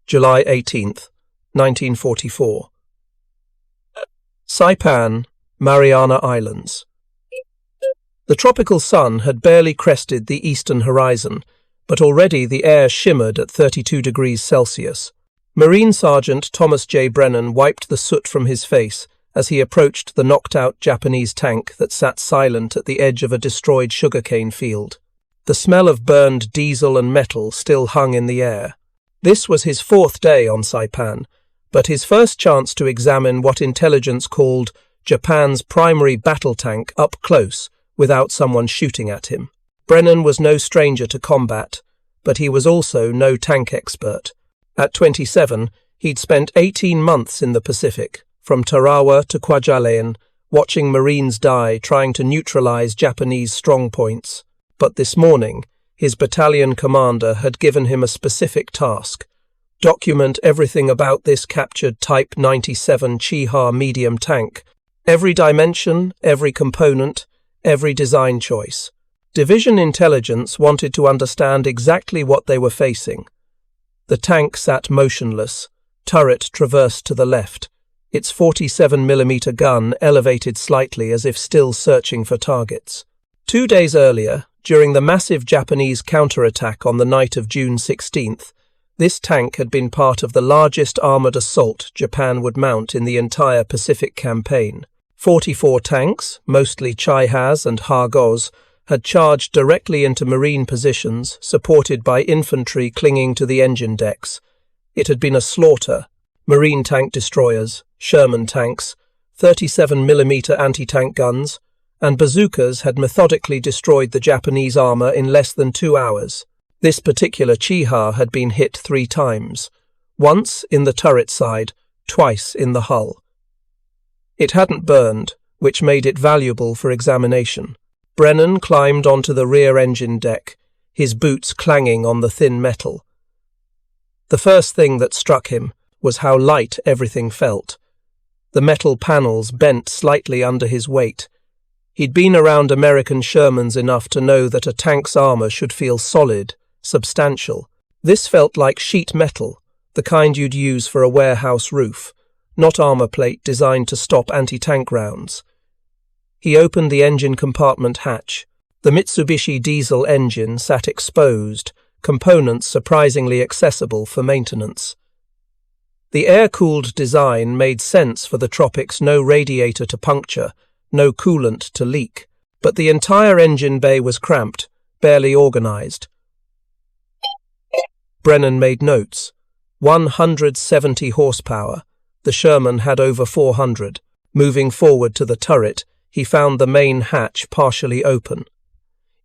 July 18th, 1944. Saipan, Mariana Islands. The tropical sun had barely crested the eastern horizon, but already the air shimmered at 32 degrees Celsius. Marine Sergeant Thomas J. Brennan wiped the soot from his face as he approached the knocked-out Japanese tank that sat silent at the edge of a destroyed sugarcane field. The smell of burned diesel and metal still hung in the air. This was his fourth day on Saipan, but his first chance to examine what intelligence called Japan's primary battle tank up close without someone shooting at him. Brennan was no stranger to combat, but he was also no tank expert. At 27, he'd spent 18 months in the Pacific, from Tarawa to Kwajalein, watching Marines die trying to neutralize Japanese strongpoints. But this morning, his battalion commander had given him a specific task: document everything about this captured Type 97 Chiha medium tank, every dimension, every component, every design choice. Division intelligence wanted to understand exactly what they were facing. The tank sat motionless, turret traversed to the left, its 47mm gun elevated slightly as if still searching for targets. 2 days earlier, during the massive Japanese counterattack on the night of June 16th, this tank had been part of the largest armoured assault Japan would mount in the entire Pacific campaign. 44 tanks, mostly Chihas and Hagos, had charged directly into Marine positions, supported by infantry clinging to the engine decks. It had been a slaughter. Marine tank destroyers, Sherman tanks, 37mm anti-tank guns, and bazookas had methodically destroyed the Japanese armour in less than 2 hours. This particular Chiha had been hit 3 times, once in the turret side, twice in the hull. It hadn't burned, which made it valuable for examination. Brennan climbed onto the rear engine deck, his boots clanging on the thin metal. The first thing that struck him was how light everything felt. The metal panels bent slightly under his weight. He'd been around American Shermans enough to know that a tank's armour should feel solid, substantial. This felt like sheet metal, the kind you'd use for a warehouse roof, not armour plate designed to stop anti-tank rounds. He opened the engine compartment hatch. The Mitsubishi diesel engine sat exposed, components surprisingly accessible for maintenance. The air-cooled design made sense for the tropics: no radiator to puncture, no coolant to leak, but the entire engine bay was cramped, barely organised. Brennan made notes. 170 horsepower. The Sherman had over 400. Moving forward to the turret, he found the main hatch partially open.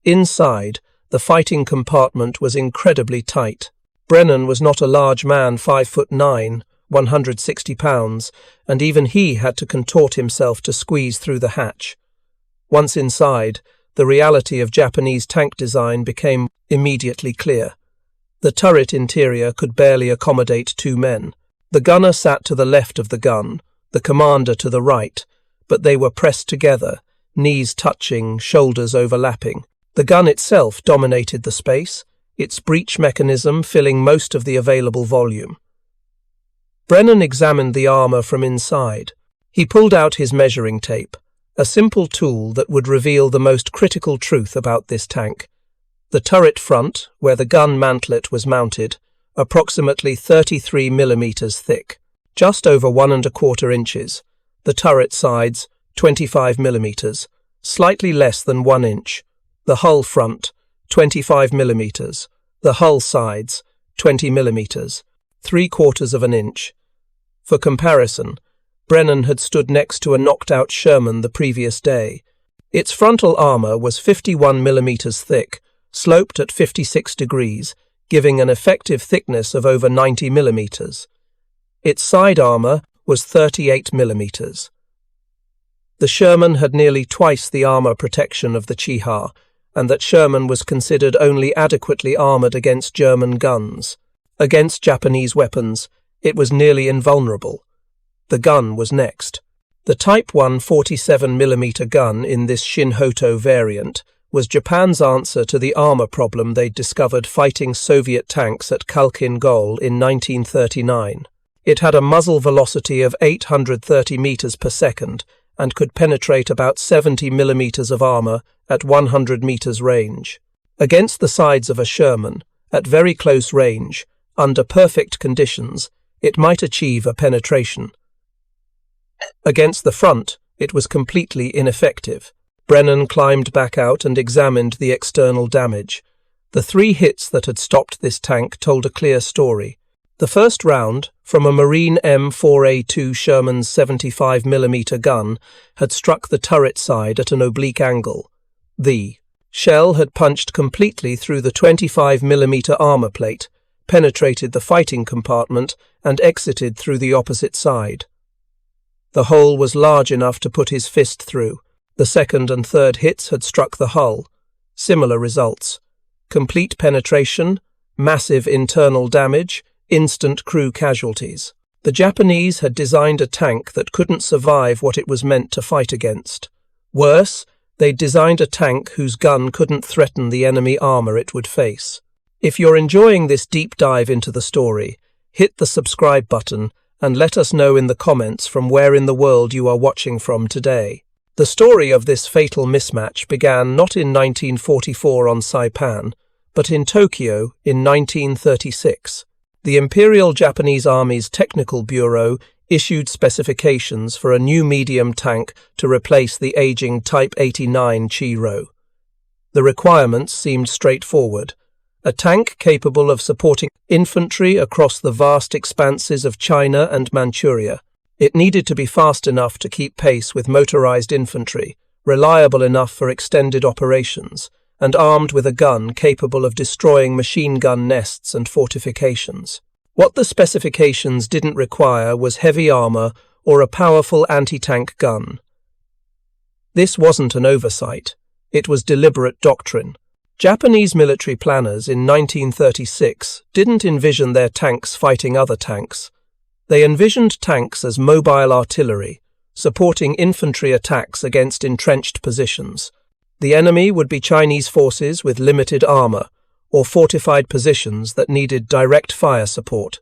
Inside, the fighting compartment was incredibly tight. Brennan was not a large man, 5'9", 160 pounds, and even he had to contort himself to squeeze through the hatch. Once inside, the reality of Japanese tank design became immediately clear. The turret interior could barely accommodate 2 men. The gunner sat to the left of the gun, the commander to the right, but they were pressed together, knees touching, shoulders overlapping. The gun itself dominated the space, its breech mechanism filling most of the available volume. Brennan examined the armour from inside. He pulled out his measuring tape, a simple tool that would reveal the most critical truth about this tank. The turret front, where the gun mantlet was mounted, approximately 33mm thick, just over 1¼ inches. The turret sides, 25mm, slightly less than 1 inch. The hull front, 25mm. The hull sides, 20mm, 3/4 inch. For comparison, Brennan had stood next to a knocked-out Sherman the previous day. Its frontal armour was 51mm thick, sloped at 56 degrees, giving an effective thickness of over 90mm. Its side armour was 38mm. The Sherman had nearly twice the armour protection of the Chiha, and that Sherman was considered only adequately armoured against German guns. Against Japanese weapons, it was nearly invulnerable. The gun was next. The Type 1 47mm gun in this Shinhoto variant was Japan's answer to the armor problem they'd discovered fighting Soviet tanks at Khalkhin Gol in 1939. It had a muzzle velocity of 830 meters per second and could penetrate about 70 millimeters of armor at 100 meters range. Against the sides of a Sherman, at very close range, under perfect conditions, it might achieve a penetration. Against the front, it was completely ineffective. Brennan climbed back out and examined the external damage. The 3 hits that had stopped this tank told a clear story. The first round, from a Marine M4A2 Sherman's 75mm gun, had struck the turret side at an oblique angle. The shell had punched completely through the 25mm armor plate, penetrated the fighting compartment, and exited through the opposite side. The hole was large enough to put his fist through. The second and third hits had struck the hull. Similar results. Complete penetration, massive internal damage, instant crew casualties. The Japanese had designed a tank that couldn't survive what it was meant to fight against. Worse, they'd designed a tank whose gun couldn't threaten the enemy armor it would face. If you're enjoying this deep dive into the story, hit the subscribe button and let us know in the comments from where in the world you are watching from today. The story of this fatal mismatch began not in 1944 on Saipan, but in Tokyo in 1936. The Imperial Japanese Army's Technical Bureau issued specifications for a new medium tank to replace the aging Type 89 Chiha. The requirements seemed straightforward. A tank capable of supporting infantry across the vast expanses of China and Manchuria. It needed to be fast enough to keep pace with motorized infantry, reliable enough for extended operations, and armed with a gun capable of destroying machine gun nests and fortifications. What the specifications didn't require was heavy armor or a powerful anti-tank gun. This wasn't an oversight. It was deliberate doctrine. Japanese military planners in 1936 didn't envision their tanks fighting other tanks. They envisioned tanks as mobile artillery, supporting infantry attacks against entrenched positions. The enemy would be Chinese forces with limited armor, or fortified positions that needed direct fire support.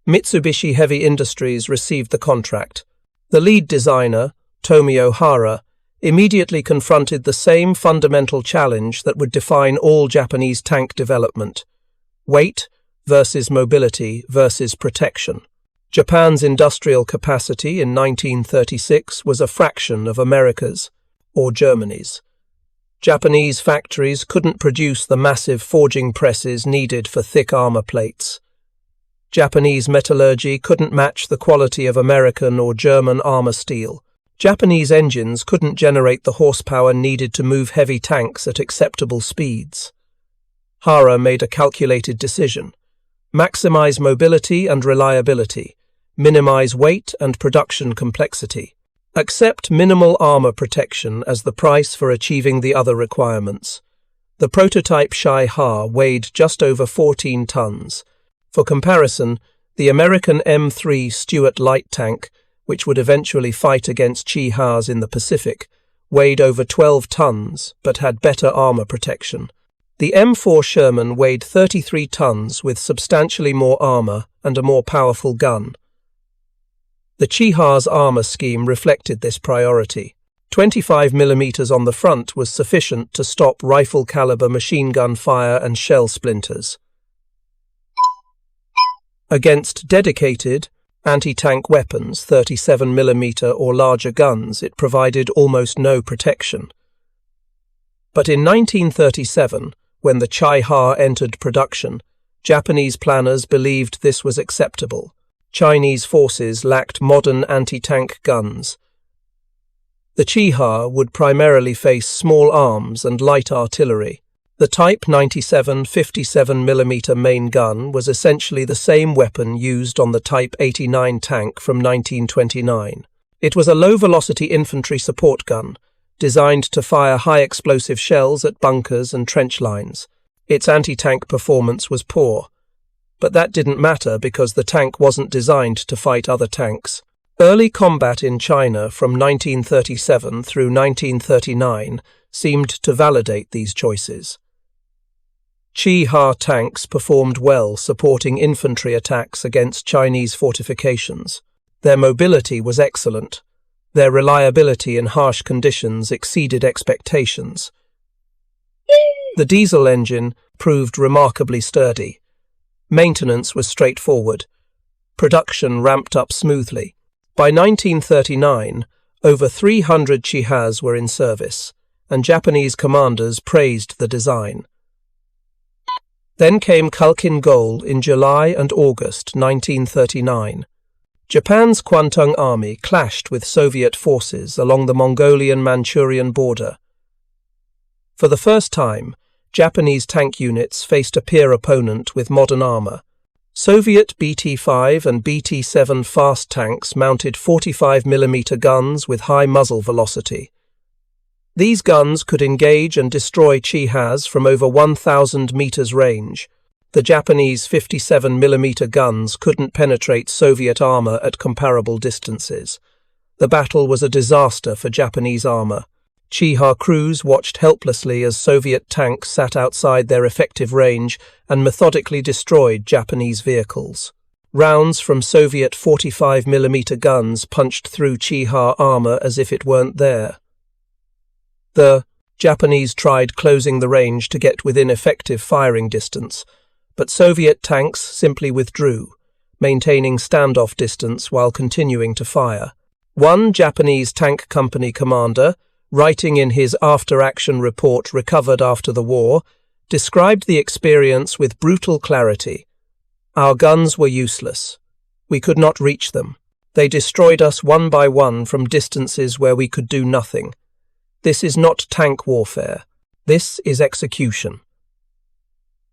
Mitsubishi Heavy Industries received the contract. The lead designer, Tomio Hara, immediately confronted the same fundamental challenge that would define all Japanese tank development: weight versus mobility versus protection. Japan's industrial capacity in 1936 was a fraction of America's, or Germany's. Japanese factories couldn't produce the massive forging presses needed for thick armor plates. Japanese metallurgy couldn't match the quality of American or German armor steel. Japanese engines couldn't generate the horsepower needed to move heavy tanks at acceptable speeds. Hara made a calculated decision: maximize mobility and reliability, minimize weight and production complexity, accept minimal armor protection as the price for achieving the other requirements. The prototype Chiha weighed just over 14 tons. For comparison, the American M3 Stuart light tank, which would eventually fight against Chihas in the Pacific, weighed over 12 tons but had better armor protection. The M4 Sherman weighed 33 tons with substantially more armor and a more powerful gun. The Chiha's armor scheme reflected this priority. 25mm on the front was sufficient to stop rifle-caliber machine gun fire and shell splinters. Against dedicated, anti-tank weapons, 37mm or larger guns, it provided almost no protection. But in 1937, when the Chiha entered production, Japanese planners believed this was acceptable. Chinese forces lacked modern anti-tank guns. The Chiha would primarily face small arms and light artillery. The Type 97 57mm main gun was essentially the same weapon used on the Type 89 tank from 1929. It was a low-velocity infantry support gun, designed to fire high-explosive shells at bunkers and trench lines. Its anti-tank performance was poor, but that didn't matter because the tank wasn't designed to fight other tanks. Early combat in China from 1937 through 1939 seemed to validate these choices. Chiha tanks performed well supporting infantry attacks against Chinese fortifications. Their mobility was excellent. Their reliability in harsh conditions exceeded expectations. The diesel engine proved remarkably sturdy. Maintenance was straightforward. Production ramped up smoothly. By 1939, over 300 Chihas were in service, and Japanese commanders praised the design. Then came Khalkhin Gol in July and August 1939. Japan's Kwantung Army clashed with Soviet forces along the Mongolian-Manchurian border. For the first time, Japanese tank units faced a peer opponent with modern armor. Soviet BT-5 and BT-7 fast tanks mounted 45mm guns with high muzzle velocity. These guns could engage and destroy Chihas from over 1,000 meters range. The Japanese 57mm guns couldn't penetrate Soviet armor at comparable distances. The battle was a disaster for Japanese armor. Chiha crews watched helplessly as Soviet tanks sat outside their effective range and methodically destroyed Japanese vehicles. Rounds from Soviet 45mm guns punched through Chiha armor as if it weren't there. The Japanese tried closing the range to get within effective firing distance, but Soviet tanks simply withdrew, maintaining standoff distance while continuing to fire. One Japanese tank company commander, writing in his after-action report recovered after the war, described the experience with brutal clarity. Our guns were useless. We could not reach them. They destroyed us one by one from distances where we could do nothing. This is not tank warfare. This is execution.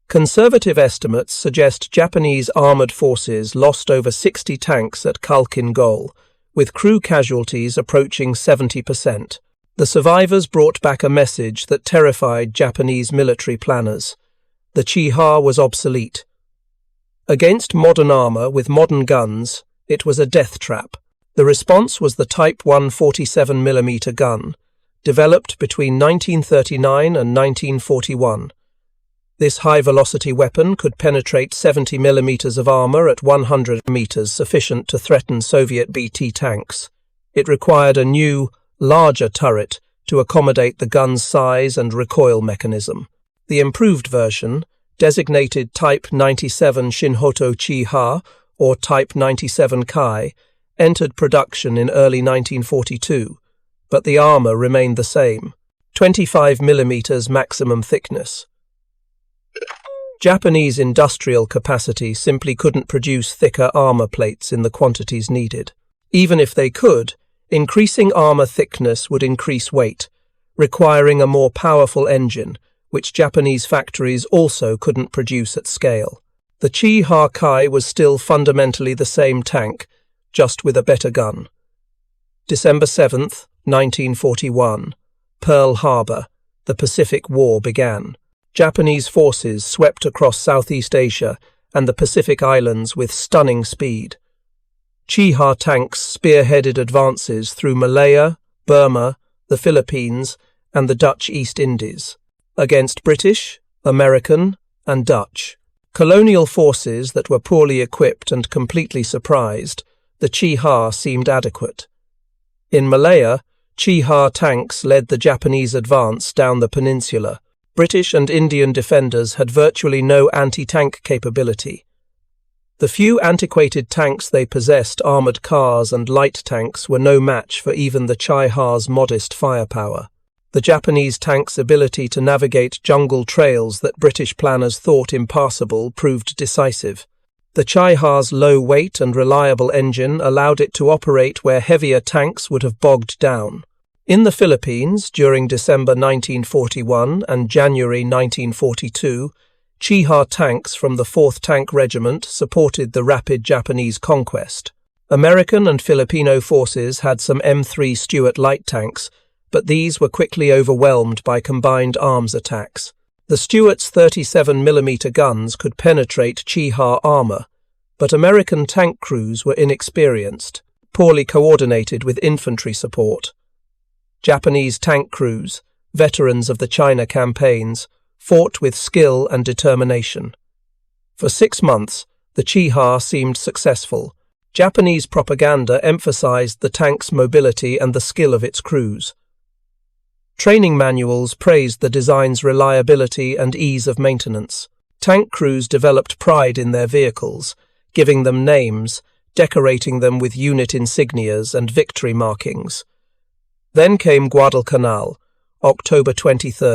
Conservative estimates suggest Japanese armored forces lost over 60 tanks at Khalkhin Gol, with crew casualties approaching 70%. The survivors brought back a message that terrified Japanese military planners. The Chiha was obsolete. Against modern armor with modern guns, it was a death trap. The response was the Type 1 47mm gun, developed between 1939 and 1941. This high-velocity weapon could penetrate 70mm of armor at 100 meters, sufficient to threaten Soviet BT tanks. It required a new, larger turret to accommodate the gun's size and recoil mechanism. The improved version, designated Type 97 Shinhoto Chiha or Type 97 Kai, entered production in early 1942, but the armor remained the same, 25mm maximum thickness. Japanese industrial capacity simply couldn't produce thicker armor plates in the quantities needed. Even if they could, increasing armor thickness would increase weight, requiring a more powerful engine, which Japanese factories also couldn't produce at scale. The Chiha Kai was still fundamentally the same tank, just with a better gun. December 7th, 1941. Pearl Harbor. The Pacific War began. Japanese forces swept across Southeast Asia and the Pacific Islands with stunning speed. Chiha tanks spearheaded advances through Malaya, Burma, the Philippines, and the Dutch East Indies, against British, American, and Dutch colonial forces that were poorly equipped and completely surprised. The Chiha seemed adequate. In Malaya, Chiha tanks led the Japanese advance down the peninsula. British and Indian defenders had virtually no anti-tank capability. The few antiquated tanks they possessed, armoured cars and light tanks, were no match for even the Chiha's modest firepower. The Japanese tanks' ability to navigate jungle trails that British planners thought impassable proved decisive. The Chiha's low weight and reliable engine allowed it to operate where heavier tanks would have bogged down. In the Philippines, during December 1941 and January 1942, Chiha tanks from the 4th Tank Regiment supported the rapid Japanese conquest. American and Filipino forces had some M3 Stuart light tanks, but these were quickly overwhelmed by combined arms attacks. The Stuart's 37mm guns could penetrate Chiha armor, but American tank crews were inexperienced. poorly coordinated with infantry support. Japanese tank crews, veterans of the China campaigns, fought with skill and determination. For 6 months, the Chiha seemed successful. Japanese propaganda emphasized the tank's mobility and the skill of its crews. Training manuals praised the design's reliability and ease of maintenance. Tank crews developed pride in their vehicles, giving them names, decorating them with unit insignias and victory markings. Then came Guadalcanal, October 23,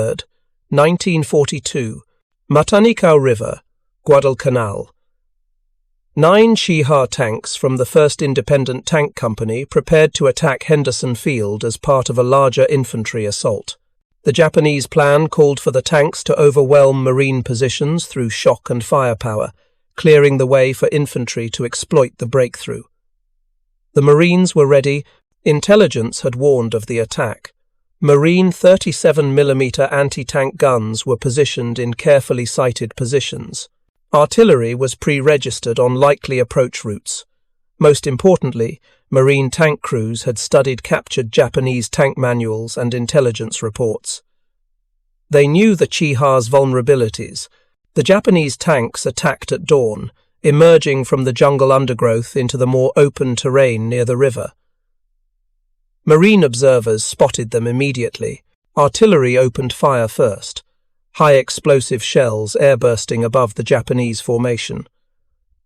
1942, Matanikau River, Guadalcanal. 9 Chiha tanks from the 1st Independent Tank Company prepared to attack Henderson Field as part of a larger infantry assault. The Japanese plan called for the tanks to overwhelm Marine positions through shock and firepower, clearing the way for infantry to exploit the breakthrough. The Marines were ready. Intelligence had warned of the attack. Marine 37mm anti-tank guns were positioned in carefully sighted positions. Artillery was pre-registered on likely approach routes. Most importantly, Marine tank crews had studied captured Japanese tank manuals and intelligence reports. They knew the Chiha's vulnerabilities. The Japanese tanks attacked at dawn, emerging from the jungle undergrowth into the more open terrain near the river. Marine observers spotted them immediately. Artillery opened fire first, high explosive shells airbursting above the Japanese formation.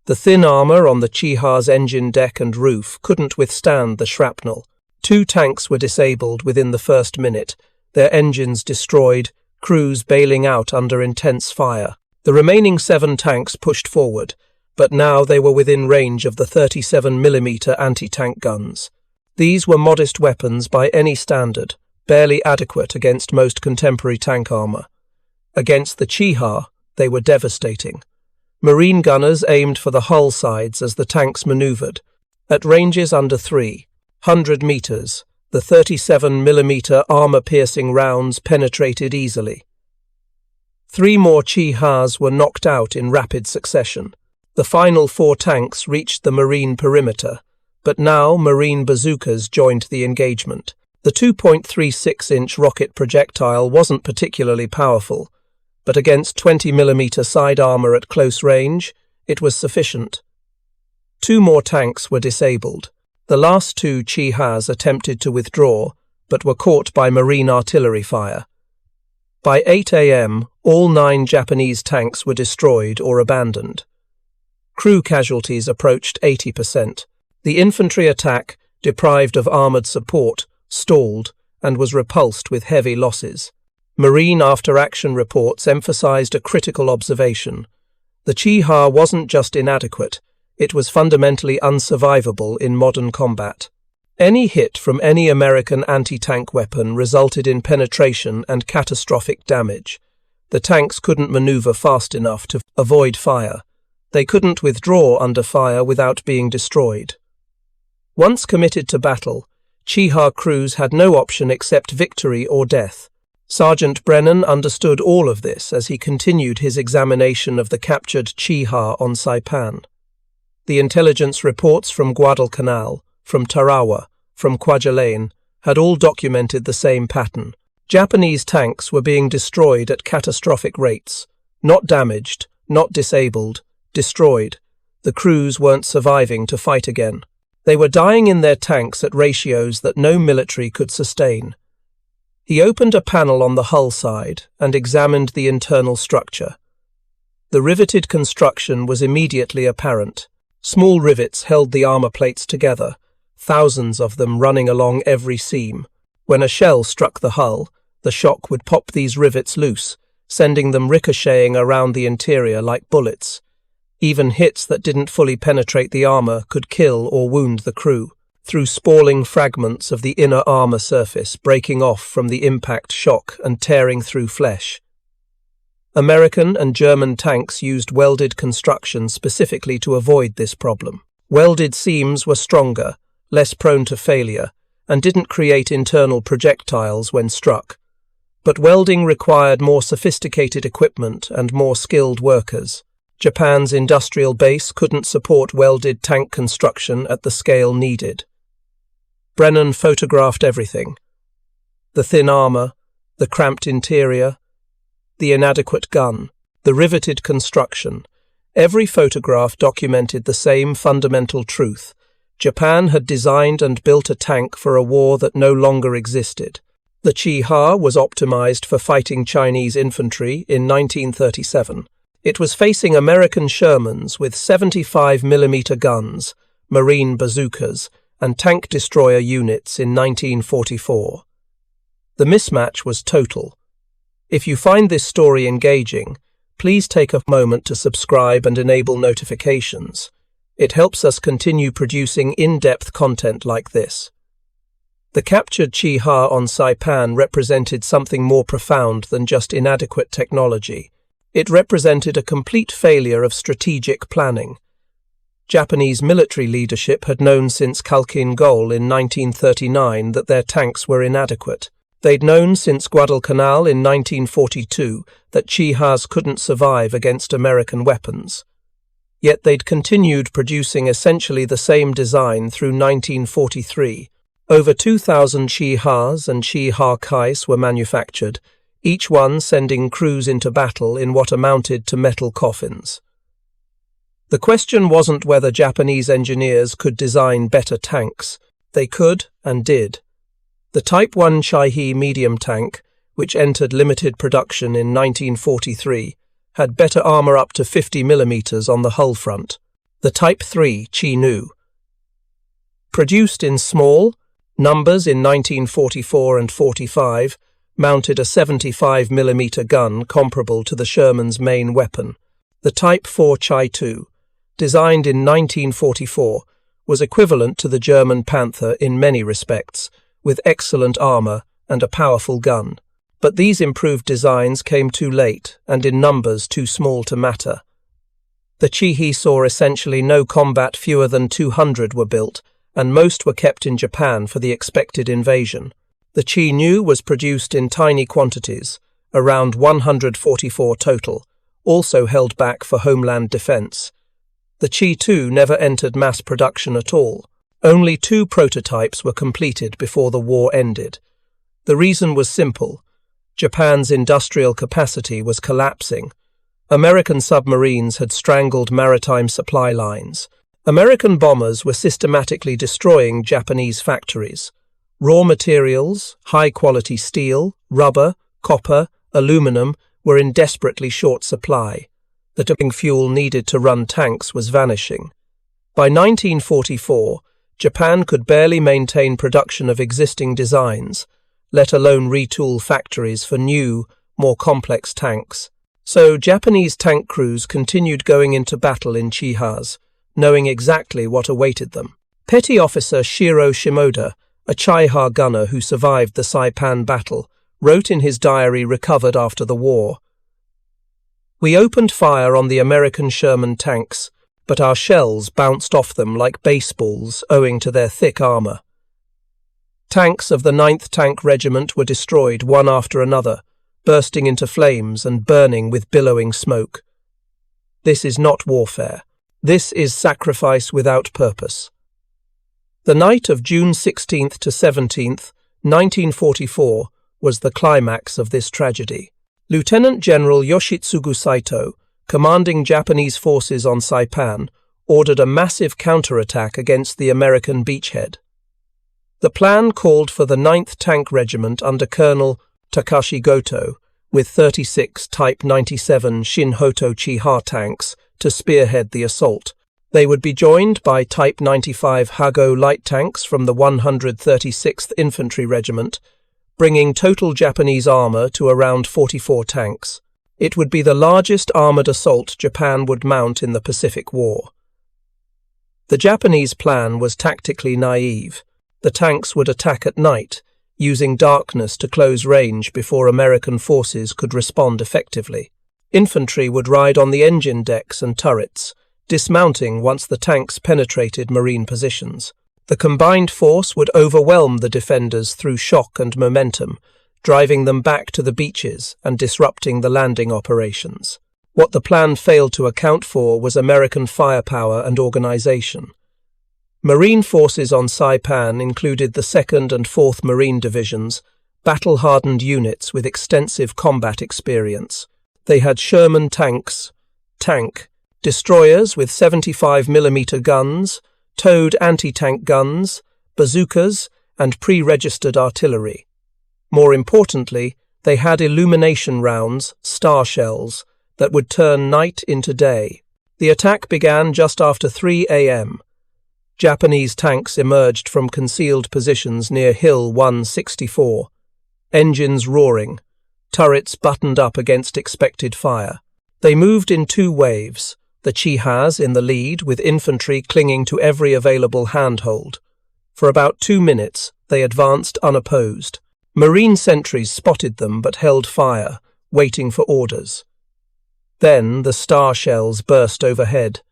The thin armour on the Chiha's engine deck and roof couldn't withstand the shrapnel. 2 tanks were disabled within the first minute, their engines destroyed, crews bailing out under intense fire. The remaining 7 tanks pushed forward, but now they were within range of the 37mm anti-tank guns. These were modest weapons by any standard, barely adequate against most contemporary tank armour. Against the Chiha, they were devastating. Marine gunners aimed for the hull sides as the tanks manoeuvred. At ranges under 300 metres, the 37mm armour-piercing rounds penetrated easily. 3 more Chihas were knocked out in rapid succession. The final 4 tanks reached the Marine perimeter, but now Marine bazookas joined the engagement. The 2.36-inch rocket projectile wasn't particularly powerful, but against 20mm side armour at close range, it was sufficient. 2 more tanks were disabled. The last 2 Chihas attempted to withdraw, but were caught by Marine artillery fire. By 8 a.m., all 9 Japanese tanks were destroyed or abandoned. Crew casualties approached 80%. The infantry attack, deprived of armoured support, stalled and was repulsed with heavy losses. Marine after-action reports emphasized a critical observation. The Chiha wasn't just inadequate, it was fundamentally unsurvivable in modern combat. Any hit from any American anti-tank weapon resulted in penetration and catastrophic damage. The tanks couldn't maneuver fast enough to avoid fire. They couldn't withdraw under fire without being destroyed. Once committed to battle, Chiha crews had no option except victory or death. Sergeant Brennan understood all of this as he continued his examination of the captured Chiha on Saipan. The intelligence reports from Guadalcanal, from Tarawa, from Kwajalein had all documented the same pattern. Japanese tanks were being destroyed at catastrophic rates. Not damaged, not disabled, destroyed. The crews weren't surviving to fight again. They were dying in their tanks at ratios that no military could sustain. He opened a panel on the hull side and examined the internal structure. The riveted construction was immediately apparent. Small rivets held the armour plates together, thousands of them running along every seam. When a shell struck the hull, the shock would pop these rivets loose, sending them ricocheting around the interior like bullets. Even hits that didn't fully penetrate the armour could kill or wound the crew, through spalling fragments of the inner armour surface breaking off from the impact shock and tearing through flesh. American and German tanks used welded construction specifically to avoid this problem. Welded seams were stronger, less prone to failure, and didn't create internal projectiles when struck. But welding required more sophisticated equipment and more skilled workers. Japan's industrial base couldn't support welded tank construction at the scale needed. Brennan photographed everything. The thin armour, the cramped interior, the inadequate gun, the riveted construction. Every photograph documented the same fundamental truth. Japan had designed and built a tank for a war that no longer existed. The Chiha was optimized for fighting Chinese infantry in 1937. It was facing American Shermans with 75mm guns, marine bazookas, and tank destroyer units in 1944. The mismatch was total. If you find this story engaging, please take a moment to subscribe and enable notifications. It helps us continue producing in-depth content like this. The captured Chiha on Saipan represented something more profound than just inadequate technology. It represented a complete failure of strategic planning. Japanese military leadership had known since Khalkhin Gol in 1939 that their tanks were inadequate. They'd known since Guadalcanal in 1942 that Chihas couldn't survive against American weapons. Yet they'd continued producing essentially the same design through 1943. Over 2,000 Chihas and Chiha Kais were manufactured, each one sending crews into battle in what amounted to metal coffins. The question wasn't whether Japanese engineers could design better tanks. They could and did. The Type 1 Chiha medium tank, which entered limited production in 1943, had better armour up to 50mm on the hull front. The Type 3 Chi-Nu, produced in small numbers in 1944 and 45, mounted a 75mm gun comparable to the Sherman's main weapon. The Type 4 Chi-2, designed in 1944, was equivalent to the German Panther in many respects, with excellent armour and a powerful gun. But these improved designs came too late and in numbers too small to matter. The Chihi saw essentially no combat. Fewer than 200 were built, and most were kept in Japan for the expected invasion. The Chi-Nu was produced in tiny quantities, around 144 total, also held back for homeland defence. The Chi-2 never entered mass production at all. Only 2 prototypes were completed before the war ended. The reason was simple. Japan's industrial capacity was collapsing. American submarines had strangled maritime supply lines. American bombers were systematically destroying Japanese factories. Raw materials, high-quality steel, rubber, copper, aluminum were in desperately short supply. The tipping fuel needed to run tanks was vanishing. By 1944, Japan could barely maintain production of existing designs, let alone retool factories for new, more complex tanks. So Japanese tank crews continued going into battle in Chihas, knowing exactly what awaited them. Petty Officer Shiro Shimoda, a Chiha gunner who survived the Saipan battle, wrote in his diary recovered after the war, "We opened fire on the American Sherman tanks, but our shells bounced off them like baseballs owing to their thick armour. Tanks of the 9th Tank Regiment were destroyed one after another, bursting into flames and burning with billowing smoke. This is not warfare. This is sacrifice without purpose." The night of June 16th to 17th, 1944, was the climax of this tragedy. Lieutenant General Yoshitsugu Saito, commanding Japanese forces on Saipan, ordered a massive counterattack against the American beachhead. The plan called for the 9th Tank Regiment under Colonel Takashi Goto, with 36 Type 97 Shin-Hoto Chiha tanks, to spearhead the assault. They would be joined by Type 95 Hago light tanks from the 136th Infantry Regiment, bringing total Japanese armour to around 44 tanks. It would be the largest armoured assault Japan would mount in the Pacific War. The Japanese plan was tactically naive. The tanks would attack at night, using darkness to close range before American forces could respond effectively. Infantry would ride on the engine decks and turrets, dismounting once the tanks penetrated marine positions. The combined force would overwhelm the defenders through shock and momentum, driving them back to the beaches and disrupting the landing operations. What the plan failed to account for was American firepower and organization. Marine forces on Saipan included the 2nd and 4th Marine Divisions, battle-hardened units with extensive combat experience. They had Sherman tanks, destroyers with 75mm guns, towed anti-tank guns, bazookas, and pre-registered artillery. More importantly, they had illumination rounds, star shells, that would turn night into day. The attack began just after 3 a.m. Japanese tanks emerged from concealed positions near Hill 164, engines roaring, turrets buttoned up against expected fire. They moved in 2 waves, the Chihas in the lead with infantry clinging to every available handhold. For about 2 minutes, they advanced unopposed. Marine sentries spotted them but held fire, waiting for orders. Then the star shells burst overhead.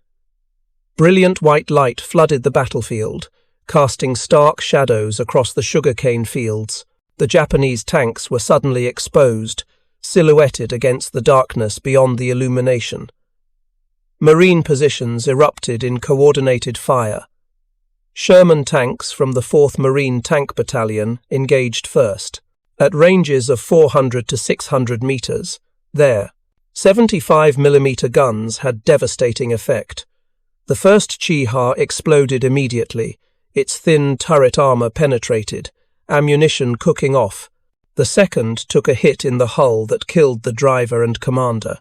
Brilliant white light flooded the battlefield, casting stark shadows across the sugarcane fields. The Japanese tanks were suddenly exposed, silhouetted against the darkness beyond the illumination. Marine positions erupted in coordinated fire. Sherman tanks from the 4th Marine Tank Battalion engaged first. At ranges of 400 to 600 meters, their 75mm guns had devastating effect. The first Chiha exploded immediately, its thin turret armor penetrated, ammunition cooking off. The second took a hit in the hull that killed the driver and commander.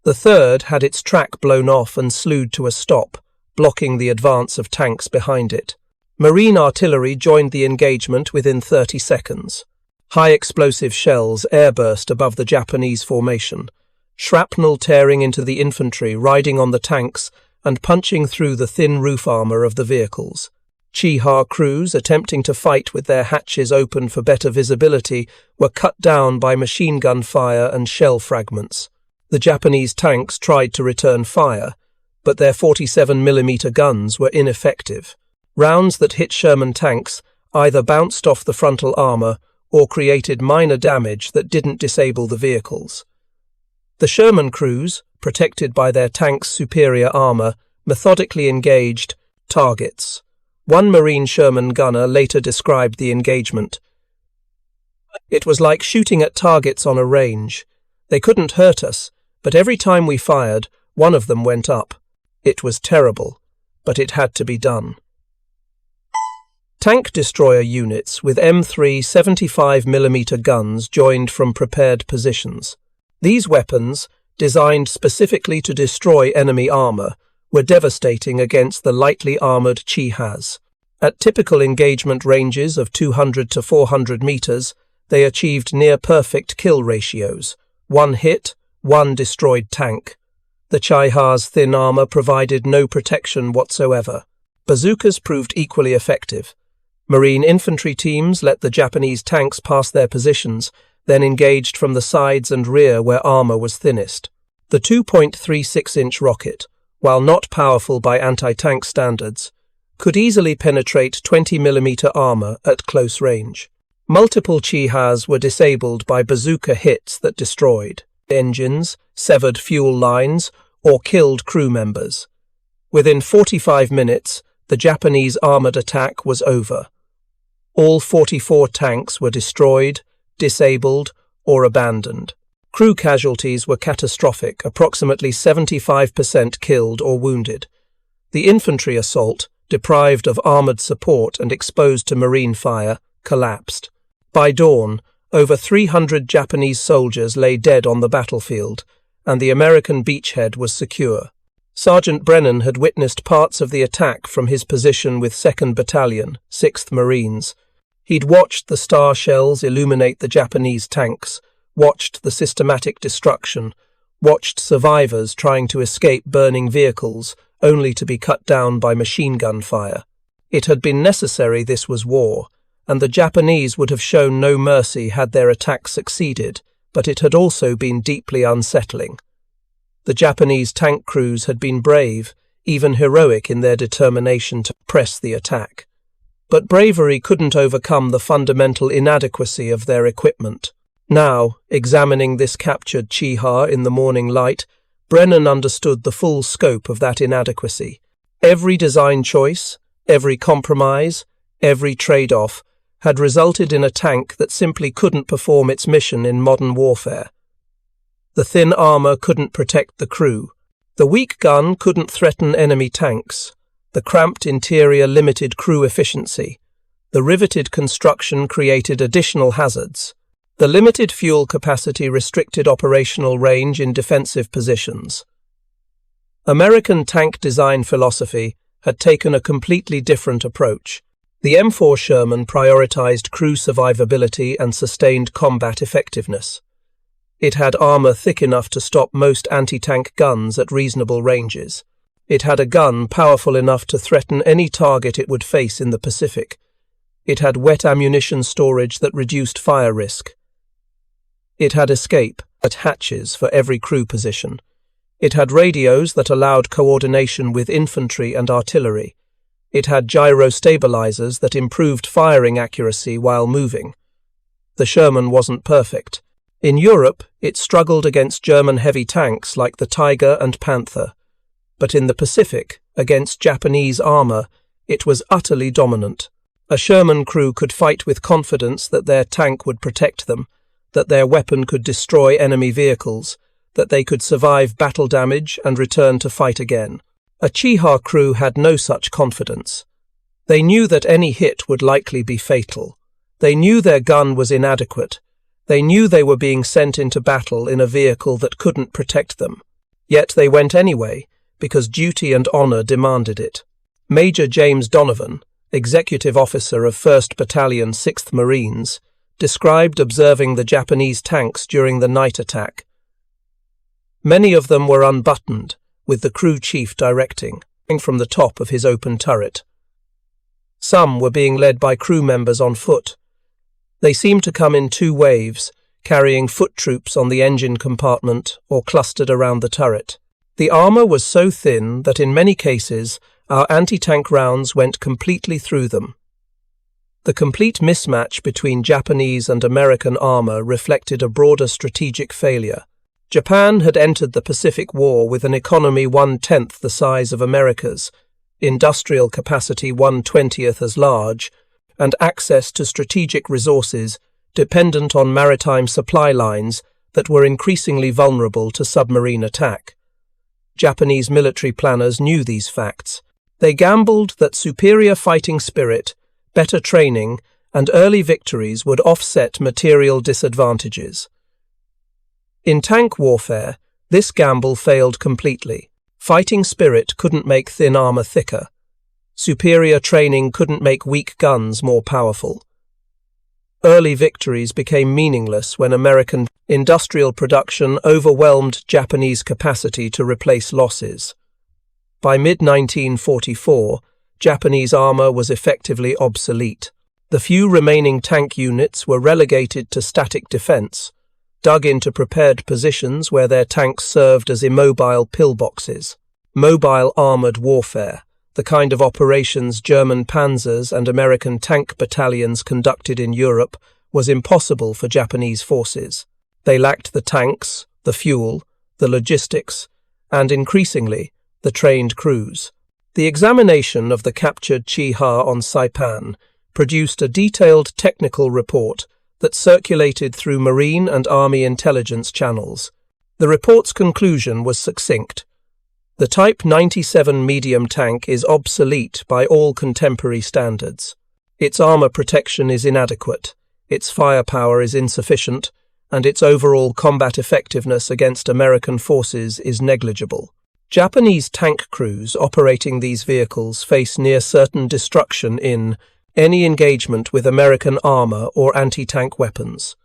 The third had its track blown off and slewed to a stop, blocking the advance of tanks behind it. Marine artillery joined the engagement within 30 seconds. High-explosive shells airburst above the Japanese formation, shrapnel tearing into the infantry riding on the tanks and punching through the thin roof armor of the vehicles. Chiha crews attempting to fight with their hatches open for better visibility were cut down by machine gun fire and shell fragments. The Japanese tanks tried to return fire, but their 47mm guns were ineffective. Rounds that hit Sherman tanks either bounced off the frontal armor or created minor damage that didn't disable the vehicles. The Sherman crews, protected by their tanks' superior armor, methodically engaged targets. One Marine Sherman gunner later described the engagement. It was like shooting at targets on a range. They couldn't hurt us, but every time we fired, one of them went up. It was terrible, but it had to be done. Tank destroyer units with M3 75mm guns joined from prepared positions. These weapons, designed specifically to destroy enemy armor, were devastating against the lightly armored Chihas. At typical engagement ranges of 200 to 400 meters, they achieved near-perfect kill ratios. 1 hit, 1 destroyed tank. The Chiha's thin armor provided no protection whatsoever. Bazookas proved equally effective. Marine infantry teams let the Japanese tanks pass their positions, then engaged from the sides and rear where armor was thinnest. The 2.36-inch rocket, while not powerful by anti-tank standards, could easily penetrate 20mm armor at close range. Multiple Chihas were disabled by bazooka hits that destroyed engines, severed fuel lines, or killed crew members. Within 45 minutes, the Japanese armored attack was over. All 44 tanks were destroyed, disabled, or abandoned. Crew casualties were catastrophic, approximately 75% killed or wounded. The infantry assault, deprived of armoured support and exposed to marine fire, collapsed. By dawn, over 300 Japanese soldiers lay dead on the battlefield, and the American beachhead was secure. Sergeant Brennan had witnessed parts of the attack from his position with 2nd Battalion, 6th Marines. He'd watched the star shells illuminate the Japanese tanks, watched the systematic destruction, watched survivors trying to escape burning vehicles, only to be cut down by machine gun fire. It had been necessary, this was war, and the Japanese would have shown no mercy had their attack succeeded, but it had also been deeply unsettling. The Japanese tank crews had been brave, even heroic in their determination to press the attack. But bravery couldn't overcome the fundamental inadequacy of their equipment. Now, examining this captured Chiha in the morning light, Brennan understood the full scope of that inadequacy. Every design choice, Every compromise, every trade-off, had resulted in a tank that simply couldn't perform its mission in modern warfare. The thin armor couldn't protect the crew. The weak gun couldn't threaten enemy tanks. The cramped interior limited crew efficiency. The riveted construction created additional hazards. The limited fuel capacity restricted operational range in defensive positions. American tank design philosophy had taken a completely different approach. The M4 Sherman prioritized crew survivability and sustained combat effectiveness. It had armor thick enough to stop most anti-tank guns at reasonable ranges. It had a gun powerful enough to threaten any target it would face in the Pacific. It had wet ammunition storage that reduced fire risk. It had escape at hatches for every crew position. It had radios that allowed coordination with infantry and artillery. It had gyro stabilizers that improved firing accuracy while moving. The Sherman wasn't perfect. In Europe, it struggled against German heavy tanks like the Tiger and Panther. But in the Pacific, against Japanese armor, it was utterly dominant. A Sherman crew could fight with confidence that their tank would protect them, that their weapon could destroy enemy vehicles, that they could survive battle damage and return to fight again. A Chiha crew had no such confidence. They knew that any hit would likely be fatal. They knew their gun was inadequate. They knew they were being sent into battle in a vehicle that couldn't protect them. Yet they went anyway, because duty and honor demanded it. Major James Donovan, executive officer of 1st Battalion 6th Marines, described observing the Japanese tanks during the night attack. Many of them were unbuttoned, with the crew chief directing, from the top of his open turret. Some were being led by crew members on foot. They seemed to come in two waves, carrying foot troops on the engine compartment or clustered around the turret. The armor was so thin that in many cases our anti-tank rounds went completely through them. The complete mismatch between Japanese and American armor reflected a broader strategic failure. Japan had entered the Pacific War with an economy 1/10 the size of America's, industrial capacity 1/20th as large, and access to strategic resources dependent on maritime supply lines that were increasingly vulnerable to submarine attack. Japanese military planners knew these facts. They gambled that superior fighting spirit, better training, and early victories would offset material disadvantages. In tank warfare, this gamble failed completely. Fighting spirit couldn't make thin armor thicker. Superior training couldn't make weak guns more powerful. Early victories became meaningless when American industrial production overwhelmed Japanese capacity to replace losses. By mid-1944, Japanese armor was effectively obsolete. The few remaining tank units were relegated to static defense, dug into prepared positions where their tanks served as immobile pillboxes. Mobile armored warfare, the kind of operations German panzers and American tank battalions conducted in Europe, was impossible for Japanese forces. They lacked the tanks, the fuel, the logistics, and increasingly, the trained crews. The examination of the captured Chiha on Saipan produced a detailed technical report that circulated through Marine and Army intelligence channels. The report's conclusion was succinct. The Type 97 medium tank is obsolete by all contemporary standards. Its armor protection is inadequate, its firepower is insufficient, and its overall combat effectiveness against American forces is negligible. Japanese tank crews operating these vehicles face near certain destruction in any engagement with American armor or anti-tank weapons.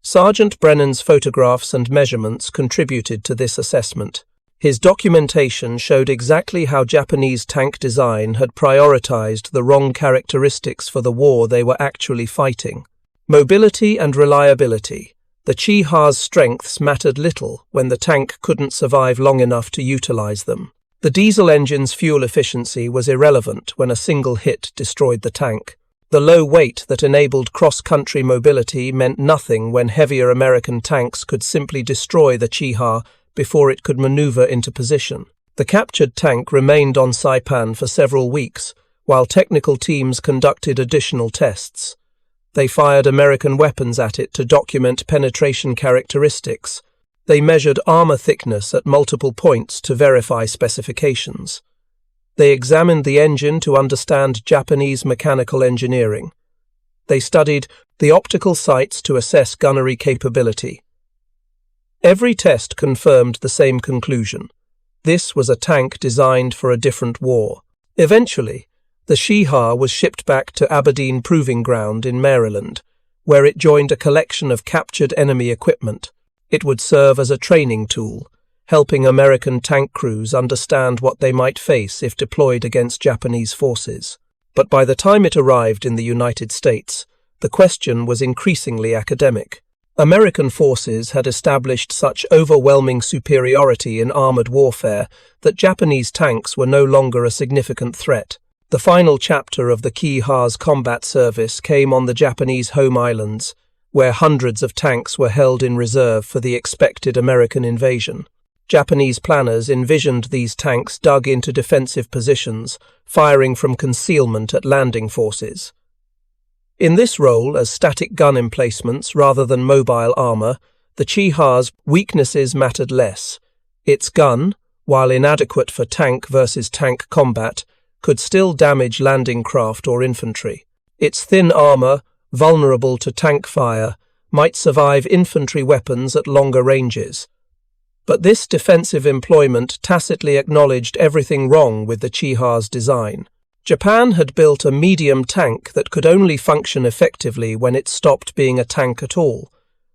Sergeant Brennan's photographs and measurements contributed to this assessment. His documentation showed exactly how Japanese tank design had prioritized the wrong characteristics for the war they were actually fighting. Mobility and reliability. The Chiha's strengths mattered little when the tank couldn't survive long enough to utilize them. The diesel engine's fuel efficiency was irrelevant when a single hit destroyed the tank. The low weight that enabled cross-country mobility meant nothing when heavier American tanks could simply destroy the Chiha before it could maneuver into position. The captured tank remained on Saipan for several weeks, while technical teams conducted additional tests. They fired American weapons at it to document penetration characteristics. They measured armor thickness at multiple points to verify specifications. They examined the engine to understand Japanese mechanical engineering. They studied the optical sights to assess gunnery capability. Every test confirmed the same conclusion. This was a tank designed for a different war. Eventually, the Chiha was shipped back to Aberdeen Proving Ground in Maryland, where it joined a collection of captured enemy equipment. It would serve as a training tool, helping American tank crews understand what they might face if deployed against Japanese forces. But by the time it arrived in the United States, the question was increasingly academic. American forces had established such overwhelming superiority in armored warfare that Japanese tanks were no longer a significant threat. The final chapter of the Chiha's combat service came on the Japanese home islands, where hundreds of tanks were held in reserve for the expected American invasion. Japanese planners envisioned these tanks dug into defensive positions, firing from concealment at landing forces. In this role, as static gun emplacements rather than mobile armor, the Chiha's weaknesses mattered less. Its gun, while inadequate for tank versus tank combat, could still damage landing craft or infantry. Its thin armor, vulnerable to tank fire, might survive infantry weapons at longer ranges. But this defensive employment tacitly acknowledged everything wrong with the Chiha's design. Japan had built a medium tank that could only function effectively when it stopped being a tank at all,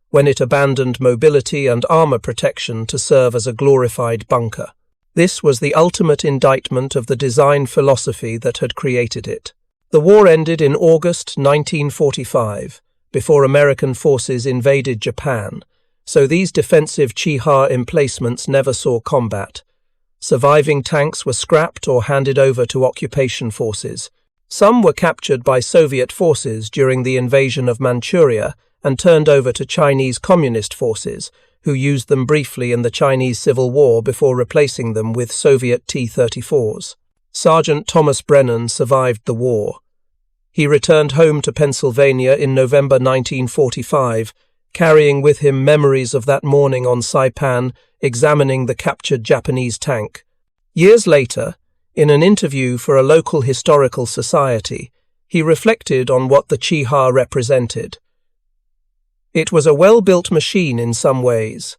when it abandoned mobility and armor protection to serve as a glorified bunker. This was the ultimate indictment of the design philosophy that had created it. The war ended in August 1945, before American forces invaded Japan, so these defensive Chiha emplacements never saw combat. Surviving tanks were scrapped or handed over to occupation forces. Some were captured by Soviet forces during the invasion of Manchuria and turned over to Chinese Communist forces, who used them briefly in the Chinese Civil War before replacing them with Soviet T-34s. Sergeant Thomas Brennan survived the war. He returned home to Pennsylvania in November 1945, carrying with him memories of that morning on Saipan, examining the captured Japanese tank. Years later, in an interview for a local historical society, he reflected on what the Chiha represented. It was a well-built machine in some ways.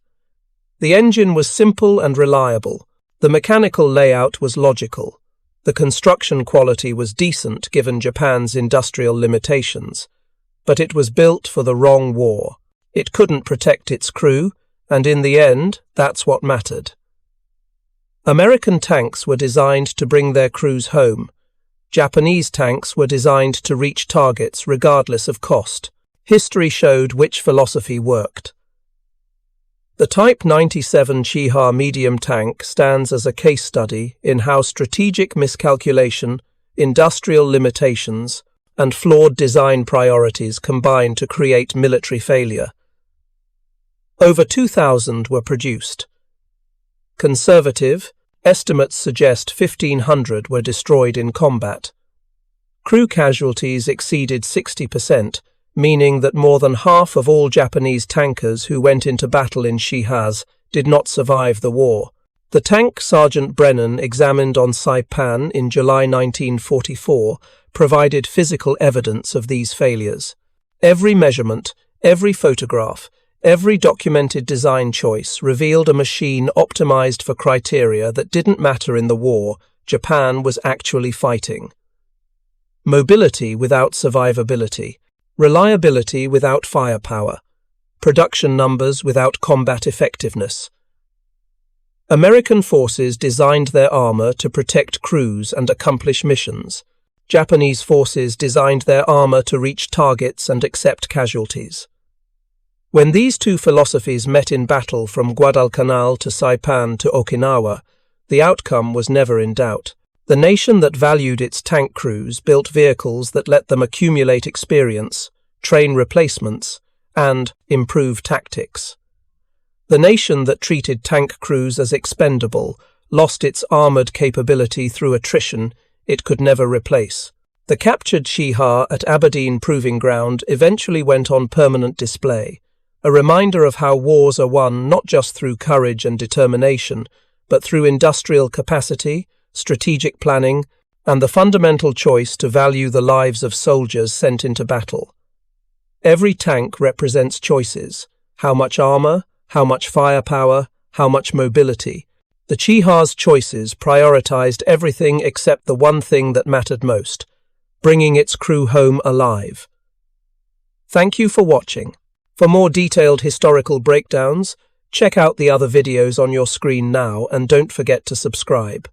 The engine was simple and reliable. The mechanical layout was logical. The construction quality was decent given Japan's industrial limitations. But it was built for the wrong war. It couldn't protect its crew, and in the end, that's what mattered. American tanks were designed to bring their crews home. Japanese tanks were designed to reach targets regardless of cost. History showed which philosophy worked. The Type 97 Chiha medium tank stands as a case study in how strategic miscalculation, industrial limitations, and flawed design priorities combine to create military failure. Over 2,000 were produced. Conservative estimates suggest 1,500 were destroyed in combat. Crew casualties exceeded 60%, meaning that more than half of all Japanese tankers who went into battle in Chihas did not survive the war. The tank Sergeant Brennan examined on Saipan in July 1944 provided physical evidence of these failures. Every measurement, every photograph, every documented design choice revealed a machine optimized for criteria that didn't matter in the war Japan was actually fighting. Mobility without survivability, reliability without firepower, production numbers without combat effectiveness. American forces designed their armor to protect crews and accomplish missions. Japanese forces designed their armor to reach targets and accept casualties. When these two philosophies met in battle from Guadalcanal to Saipan to Okinawa, the outcome was never in doubt. The nation that valued its tank crews built vehicles that let them accumulate experience, train replacements, and improve tactics. The nation that treated tank crews as expendable lost its armored capability through attrition, it could never replace. The captured Chiha at Aberdeen Proving Ground eventually went on permanent display, a reminder of how wars are won not just through courage and determination, but through industrial capacity, strategic planning, and the fundamental choice to value the lives of soldiers sent into battle. Every tank represents choices: how much armor, how much firepower, how much mobility. The Chiha's choices prioritized everything except the one thing that mattered most: bringing its crew home alive. Thank you for watching. For more detailed historical breakdowns, check out the other videos on your screen now and don't forget to subscribe.